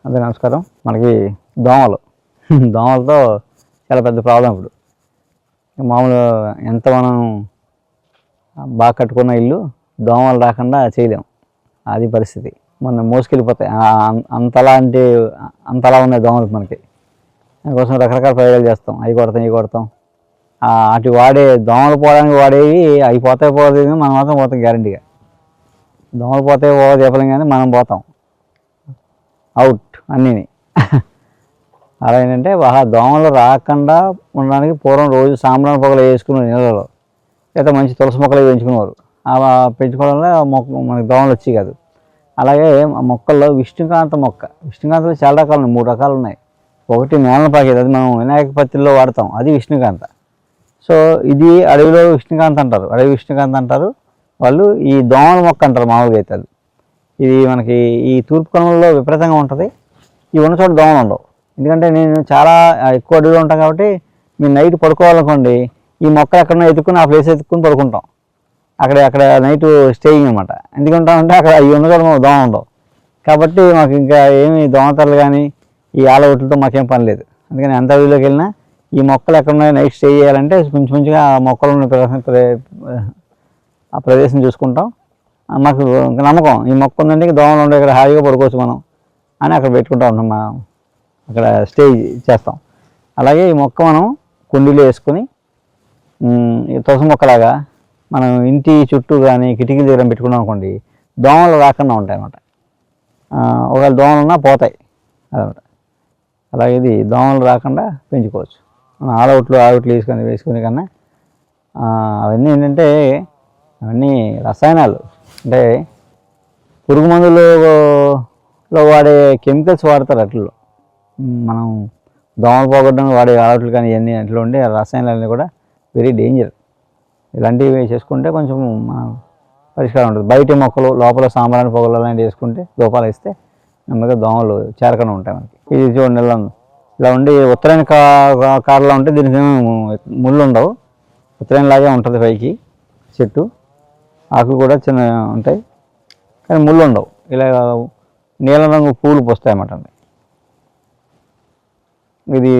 అదే నమస్కారం. మనకి దోమలు దోమలతో చాలా పెద్ద ప్రాబ్లం ఇప్పుడు. మామూలు ఎంత మనం బాగా కట్టుకున్న ఇల్లు దోమలు రాకుండా చేయలేం, అది పరిస్థితి. మనం మోసుకెళ్ళిపోతాయి అంతలా ఉన్నాయి దోమలు మనకి. దానికోసం రకరకాల ప్రయోగాలు చేస్తాం, అవి కొడతాం ఇవి కొడతాం. అటు వాడే దోమలు పోవడానికి వాడేవి అవి పోతే మనం మాత్రం పోతాం గ్యారంటీగా. దోమలు పోతే చెప్పలేం కానీ మనం పోతాం అవుట్ అన్నీని. అలా ఏంటంటే బాగా దోమలు రాకుండా ఉండడానికి పూర్వం రోజు సాంబ్రాణి పొగలు వేసుకునే నీళ్ళలో, లేదా మంచి తులసి మొక్కలు పెంచుకునేవారు. అలా పెంచుకోవడం వల్ల మనకి దోమలు వచ్చి కాదు. అలాగే మొక్కల్లో విష్ణుకాంతలో చాలా రకాలు ఉన్నాయి, 3 రకాలు ఉన్నాయి. ఒకటి మేళన పాకేది, అది మనం వినాయక పత్రిలో వాడతాం, అది విష్ణుకాంత. సో ఇది అడవి విష్ణుకాంత అంటారు వాళ్ళు. ఈ దోమల మొక్క అంటారు మామూలుగా అయితే. అది ఇది మనకి ఈ తూర్పు కనుమల్లో విపరీతంగా ఉంటుంది. ఈ ఉన్న చోట దోమలు ఉండవు. ఎందుకంటే నేను చాలా ఎక్కువ అడవిలో ఉంటాను కాబట్టి, మీరు నైట్ పడుకోవాలనుకోండి, ఈ మొక్కలు ఎక్కడన్నా ఎత్తుక్కుని ఆ ప్లేస్ ఎత్తుక్కుని పడుకుంటాం. అక్కడ నైట్ స్టేయింగ్ అనమాట. ఎందుకుంటామంటే అక్కడ ఈ ఉన్న చోట దోమ ఉండవు కాబట్టి మాకు ఇంకా ఏమి దోమతెరలు కానీ ఈ ఆలవుట్లతో మాకేం పని లేదు. అందుకని ఎంత అడవిలోకి వెళ్ళినా ఈ మొక్కలు ఎక్కడున్నాయో నైట్ స్టే చేయాలంటే కొంచెంగా ఆ మొక్కలు ఆ ప్రదేశం చూసుకుంటాం. మాకు నమ్మకం, ఈ మొక్క ఉందంటే దోమలు ఉండే ఇక్కడ హాయిగా పడుకోవచ్చు మనం అని అక్కడ పెట్టుకుంటూ ఉంటాం. అక్కడ స్టే చేస్తాం. అలాగే ఈ మొక్క మనం కుండీలో వేసుకొని తులసి మొక్కలాగా మనం ఇంటి చుట్టూ కానీ కిటికీ దగ్గర పెట్టుకున్నాం అనుకోండి, దోమలు రాకుండా ఉంటాయి అన్నమాట. ఒకవేళ దోమలు ఉన్నా పోతాయి అదనమాట. అలాగే ఇది దోమలు రాకుండా పెంచుకోవచ్చు. మనం ఆలవుట్లు వేసుకునే కన్నా అవన్నీ ఏంటంటే అవన్నీ రసాయనాలు. అంటే పురుగు మందులలో వాడే కెమికల్స్ వాడతారు అట్లలో. మనం దోమలు పోగొట్టడానికి వాడే ఆలవుట్లు కానీ ఇవన్నీ అట్లా ఉండే రసాయనాలన్నీ కూడా వెరీ డేంజర్. ఇలాంటివి చేసుకుంటే కొంచెం పరిష్కారం ఉంటుంది. బయట మొక్కలు లోపల సాంబ్రాణి పొగలు అలాంటివి వేసుకుంటే దూపాలు వేస్తే నెమ్మదిగా దోమలు చేరకుండా ఉంటాయి మనకి. ఇది చూడండి ఇలా ఉండి ఉత్తరాయణ కారులా ఉంటే దీనికి ముళ్ళు ఉండవు, ఉత్తరాయణ లాగే ఉంటుంది. పైకి చెట్టు ఆకులు కూడా చిన్న ఉంటాయి కానీ ముళ్ళు ఉండవు. ఇలా నీలం రంగు పూలు పోస్తాయి అన్నమాట. ఇది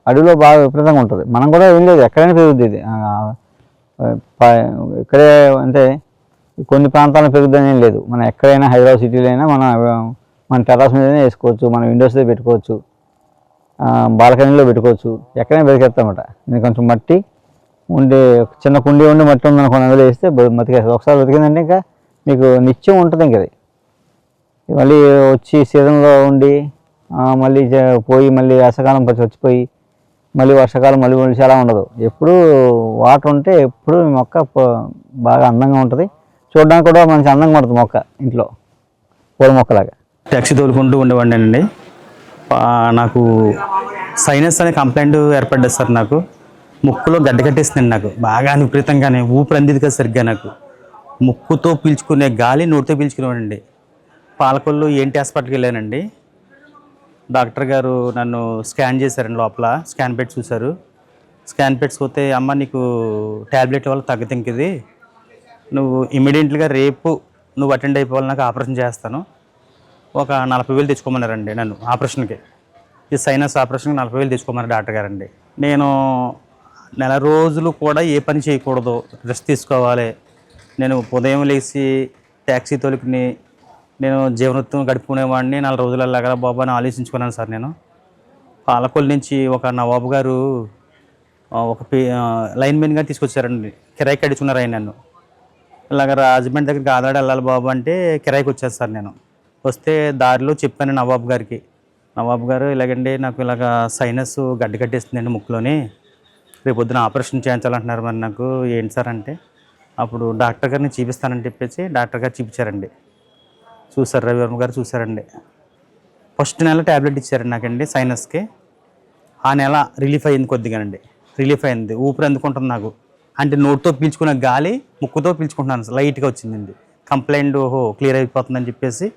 అడవిలో బాగా విపరీతంగా ఉంటుంది. మనం కూడా ఏం లేదు, ఎక్కడైనా పెరుగుద్ది ఇది. ఇక్కడే అంటే కొన్ని ప్రాంతాల్లో పెరుగుద్దని ఏం లేదు. మనం ఎక్కడైనా హైదరాబాద్ సిటీలో అయినా మన టెర్రస్ మీదనే వేసుకోవచ్చు, మన విండోస్లో పెట్టుకోవచ్చు, బాల్కనీలో పెట్టుకోవచ్చు, ఎక్కడైనా బతికేస్తామట. నేను కొంచెం మట్టి ఉండి చిన్న కుండీ ఉండి మట్టి ఉందనుకోండి, అందులో వేస్తే బతికేస్తుంది. ఒకసారి బతికిందంటే ఇంకా మీకు నిత్యం ఉంటుంది. ఇంక అది మళ్ళీ వచ్చి సీజన్లో ఉండి మళ్ళీ పోయి మళ్ళీ వేసవకాలం వచ్చిపోయి మళ్ళీ వర్షాకాలం మళ్ళీ చాలా ఉండదు. ఎప్పుడు వాటర్ ఉంటే ఎప్పుడు మొక్క బాగా అందంగా ఉంటుంది. చూడడానికి కూడా మంచి అందంగా ఉంటుంది మొక్క, ఇంట్లో పూల మొక్కలాగా. ట్యాక్సీ తోలుకుంటూ ఉండేవాడినండి. నాకు సైనస్ అనే కంప్లైంట్ ఏర్పడ్డది సార్. నాకు ముక్కులో గడ్డ కట్టేసిందండి. నాకు బాగా విపరీతంగానే ఊపిరి అందిది కదా సరిగ్గా. నాకు ముక్కుతో పీల్చుకునే గాలి నోటితో పీల్చుకునేవాడండి. పాలకొల్లు ఏంటి హాస్పిటల్కి వెళ్ళానండి. డాక్టర్ గారు నన్ను స్కాన్ చేశారండి. లోపల స్కాన్ పెట్టి చూశారు. స్కాన్ పెట్టి పోతే, అమ్మ నీకు ట్యాబ్లెట్ వల్ల తగ్గదు, ఇంకది నువ్వు ఇమీడియట్గా రేపు నువ్వు అటెండ్ అయిపోవాలి, నాకు ఆపరేషన్ చేస్తాను, ఒక 40,000 తెచ్చుకోమన్నారండి నన్ను ఆపరేషన్కి. ఈ సైనస్ ఆపరేషన్కి 40,000 తెచ్చుకోమన్నారు డాక్టర్ గారండి. నేను నెల రోజులు కూడా ఏ పని చేయకూడదు, రెస్ట్ తీసుకోవాలి. నేను ఉదయం లేచి ట్యాక్సీ తోలుకుని నేను జీవనోత్తం గడుపుకునేవాడిని. 4 రోజులు అలాగా బాబు అని ఆలోచించుకున్నాను సార్. నేను పాలకొల్లు నుంచి ఒక నవాబు గారు ఒక లైన్మెన్గా తీసుకొచ్చారండి. కిరాయికి అడుచుకున్నారు ఆయన నన్ను. ఇలాగ రాజమండ్రి దగ్గరికి ఆదాడ వెళ్ళాలి బాబు అంటే కిరాయికి వచ్చాను సార్. నేను వస్తే దారిలో చెప్పాను నవాబు గారికి, నవాబు గారు ఇలాగండి నాకు ఇలాగ సైనస్ గడ్డ కట్టేస్తుందండి ముక్కులోని, రేపు పొద్దున ఆపరేషన్ చేయించాలంటున్నారు, మరి నాకు ఏంటి సార్ అంటే, అప్పుడు డాక్టర్ గారిని చూపిస్తానని చెప్పేసి డాక్టర్ గారు చూపించారండి. చూసారు, రవివర్మ గారు చూసారండి. ఫస్ట్ నెల ట్యాబ్లెట్ ఇచ్చారండి నాకండి సైనస్కి. ఆ నెల రిలీఫ్ అయ్యింది కొద్దిగానండి, రిలీఫ్ అయింది. ఊపిరి అందుకుంటుంది నాకు. అంటే నోటితో పీల్చుకునే గాలి ముక్కుతో పీల్చుకుంటున్నాను, లైట్గా వచ్చిందండి. కంప్లైంట్ క్లియర్ అయిపోతుందని చెప్పేసి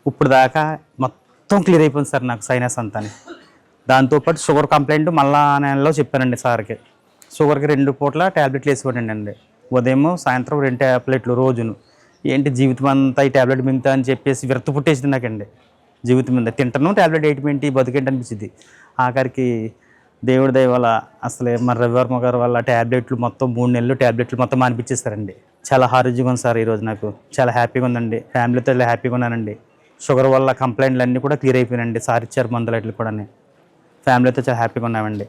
ఇప్పుడు దాకా మొత్తం క్లియర్ అయిపోయింది సార్ నాకు సైనస్ అంతా. దాంతోపాటు షుగర్ కంప్లైంట్ మళ్ళా నెలలో చెప్పానండి సార్కి. షుగర్కి 2 పూట్ల ట్యాబ్లెట్లు వేసుకోండి అండి. ఉదయం సాయంత్రం 2 టాబ్లెట్లు రోజును. ఏంటి జీవితం అంతా ఈ ట్యాబ్లెట్ మింగుతా అని చెప్పేసి విరక్తి పుట్టేసింది నాకండి. జీవితం మీద తింటాను ట్యాబ్లెట్ 8 బతికేంటి అనిపించింది. ఆఖరికి దేవుడి దయ వల్ల అసలే మన రవివర్మ గారు వల్ల ట్యాబ్లెట్లు మొత్తం 3 నెలలు ట్యాబ్లెట్లు మొత్తం మానిపించేస్తారండి. చాలా ఆరోగ్యంగా ఉంది సార్ ఈరోజు. నాకు చాలా హ్యాపీగా ఉందండి. ఫ్యామిలీతో ఇలా హ్యాపీగా ఉన్నానండి. షుగర్ వల్ల కంప్లైంట్లు అన్నీ కూడా క్లియర్ అయిపోయినాయండి. సార్ ఇచ్చారు మందులు అట్లు కూడా. ఫ్యామిలీతో చాలా హ్యాపీగా ఉన్నామండి.